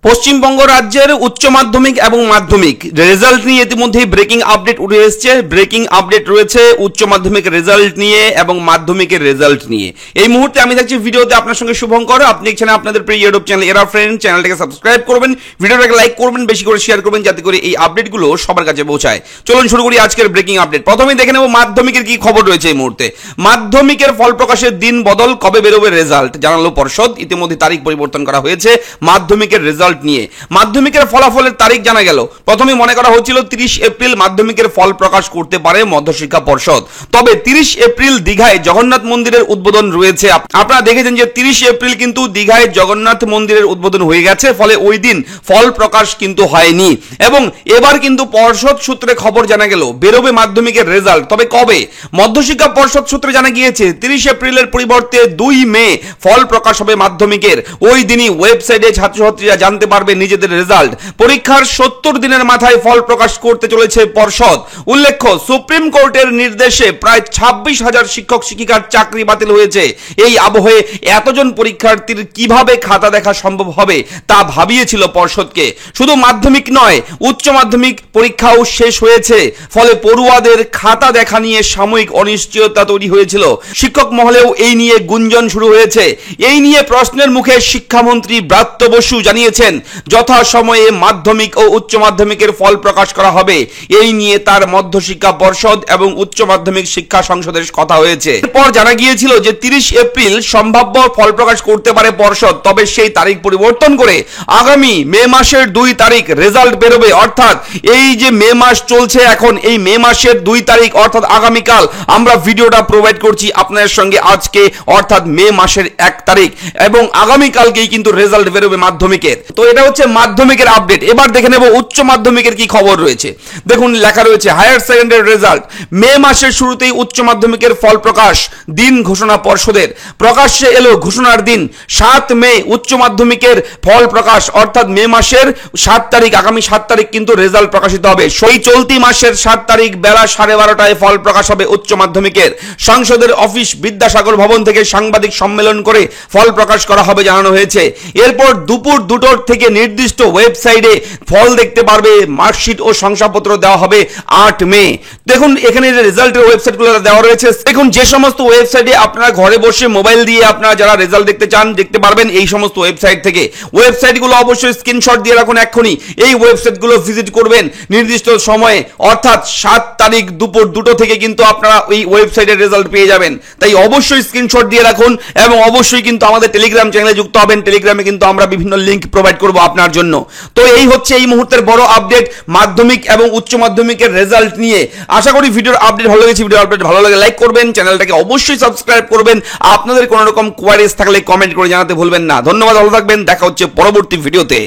পশ্চিমবঙ্গ রাজ্যের উচ্চ মাধ্যমিক এবং মাধ্যমিক রেজাল্ট নিয়ে ইতিমধ্যেই ব্রেকিং আপডেট উঠে এসেছে। ব্রেকিং আপডেট রয়েছে উচ্চ মাধ্যমিক রেজাল্ট নিয়ে এবং মাধ্যমিকের রেজাল্ট নিয়ে। এই মুহূর্তে আমি থাকছি ভিডিওতে আপনার সঙ্গে শুভঙ্কর। আপনি এখানে আপনাদের প্রিয় ইউটিউব চ্যানেল এরা ফ্রেন্ড চ্যানেলটাকে সাবস্ক্রাইব করবেন, ভিডিওটাকে লাইক করবেন, বেশি করে শেয়ার করবেন যাতে করে এই আপডেটগুলো সবার কাছে পৌঁছায়। চলুন শুরু করি আজকের ব্রেকিং আপডেট। প্রথমেই দেখে নেব মাধ্যমিকের কি খবর রয়েছে এই মুহূর্তে। মাধ্যমিকের ফল প্রকাশের দিন বদল, কবে বেরোবে রেজাল্ট জানালো পর্ষদ। ইতিমধ্যে তারিখ পরিবর্তন করা হয়েছে মাধ্যমিকের রেজাল্ট নিয়ে। মাধ্যমিকের ফলাফলের তারিখ জানা গেল। প্রথমে মনে করা হচ্ছিল 30 এপ্রিল মাধ্যমিকের ফল প্রকাশ করতে পারে মধ্যশিক্ষা পর্ষদ। তবে 30 এপ্রিল দীঘায় জগন্নাথ মন্দিরের উদ্বোধন রয়েছে। আপনারা দেখেছেন যে 30 এপ্রিল কিন্তু দীঘায় জগন্নাথ মন্দিরের উদ্বোধন হয়ে গেছে, ফলে ওই দিন ফল প্রকাশ কিন্তু হয়নি। এবং এবার কিন্তু পর্ষদ সূত্রে খবর জানা গেল বেরোবে মাধ্যমিকের রেজাল্ট। তবে কবে? মধ্যশিক্ষা পর্ষদ সূত্রে জানা গিয়েছে 30 এপ্রিলের পরিবর্তে 2 মে ফল প্রকাশ হবে মাধ্যমিকের। ওই দিনই ওয়েবসাইটে ছাত্রছাত্রীরা জানতে পারবে নিজেদের রেজাল্ট। পরীক্ষার 70 দিনের মাথায় ফল প্রকাশ করতে চলেছে পর্ষদ। উল্লেখ্য, সুপ্রিম কোর্টের নির্দেশে প্রায় 26,000 শিক্ষক শিক্ষিকার চাকরি বাতিল হয়েছে। এই আবহে এতজন পরীক্ষার্থীর কিভাবে খাতা দেখা সম্ভব হবে তা ভাবিয়েছিল পর্ষদকে। শুধু মাধ্যমিক নয়, উচ্চ মাধ্যমিক পরীক্ষাও শেষ হয়েছে। ফলে পড়ুয়াদের খাতা দেখা নিয়ে সাময়িক অনিশ্চয়তা তৈরি হয়েছিল। শিক্ষক মহলেও এই নিয়ে গুঞ্জন শুরু হয়েছে। এই নিয়ে প্রশ্নের মুখে শিক্ষামন্ত্রী ব্রাত্য বসু জানিয়েছেন যথাসময়ে মাধ্যমিক ও উচ্চ মাধ্যমিকের ফল প্রকাশ করা হবে। এই নিয়ে তার মধ্যশিক্ষা পর্ষদ এবং উচ্চ মাধ্যমিক শিক্ষা সংসদের কথা হয়েছে। এরপর জানা গিয়েছিল যে 30 এপ্রিল সম্ভাব্য ফল প্রকাশ করতে পারে পর্ষদ। তবে সেই তারিখ পরিবর্তন করে আগামী মে মাসের 2 তারিখ রেজাল্ট বেরোবে। অর্থাৎ এই যে মে মাস চলছে এখন, এই মে মাসের 2 তারিখ অর্থাৎ আগামীকাল আমরা ভিডিওটা প্রোভাইড করছি আপনাদের সঙ্গে আজকে, অর্থাৎ মে মাসের 1 তারিখ এবং আগামীকালকেই কিন্তু রেজাল্ট বেরোবে মাধ্যমিকের। তো এটা হচ্ছে মাধ্যমিকের আপডেট। এবার দেখে নেব উচ্চ মাধ্যমিকের কি খবর রয়েছে। দেখুন লেখা রয়েছে হায়ার সেকেন্ডারি রেজাল্ট। মে মাসের শুরুতেই উচ্চ মাধ্যমিকের ফল প্রকাশ, দিন ঘোষণা পর্ষদের। প্রকাশ্যে এলো ঘোষণার দিন 7 মে উচ্চ মাধ্যমিকের ফল প্রকাশ, অর্থাৎ মে মাসের 7 তারিখ, আগামী 7 তারিখ কিন্তু রেজাল্ট প্রকাশিত হবে। সেই চলতি মাসের 7 তারিখ বেলা 12:30টায় ফল প্রকাশ হবে উচ্চ মাধ্যমিকের। সংসদের অফিস বিদ্যাসাগর ভবন থেকে সাংবাদিক সম্মেলন করে ফল প্রকাশ করা হবে জানানো হয়েছে। এরপর দুপুর 2টোর থেকে নির্দিষ্ট ওয়েবসাইটে ফল দেখতে পারবে। মার্কশিট ও শংসাপত্র দেওয়া হবে 8 মে। দেখুন এখানে যে রেজাল্টের ওয়েবসাইটগুলো দেওয়া রয়েছে, দেখুন যে সমস্ত ওয়েবসাইটে আপনারা ঘরে বসে মোবাইল দিয়ে আপনারা যারা রেজাল্ট দেখতে চান দেখতে পারবেন এই সমস্ত ওয়েবসাইট থেকে। ওয়েবসাইটগুলো অবশ্যই স্ক্রিনশট দিয়ে রাখুন এক্ষুনি। এই ওয়েবসাইটগুলো ভিজিট করবেন নির্দিষ্ট সময়ে, অর্থাৎ 7 তারিখ দুপুর 2টো থেকে কিন্তু আপনারা এই ওয়েবসাইটের রেজাল্ট পেয়ে যাবেন। তাই অবশ্যই স্ক্রিনশট দিয়ে রাখুন এবং অবশ্যই কিন্তু আমাদের টেলিগ্রাম চ্যানেলে যুক্ত হবেন। টেলিগ্রামে কিন্তু আমরা বিভিন্ন লিংক প্রোভাইড করব আপনার জন্য। তো এই হচ্ছে এই মুহূর্তের বড় আপডেট মাধ্যমিক এবং উচ্চ মাধ্যমিকের রেজাল্ট নিয়ে। আশা করি ভিডিওর আপডেট ভালো লেগেছে। ভিডিওর আপডেট ভালো লাগে লাইক করবেন, চ্যানেলটাকে অবশ্যই সাবস্ক্রাইব করবেন। আপনাদের কোনো রকম কোয়ারিজ থাকলে কমেন্ট করে জানাতে ভুলবেন না। ধন্যবাদ, ভালো থাকবেন, দেখা হচ্ছে পরবর্তী ভিডিওতে।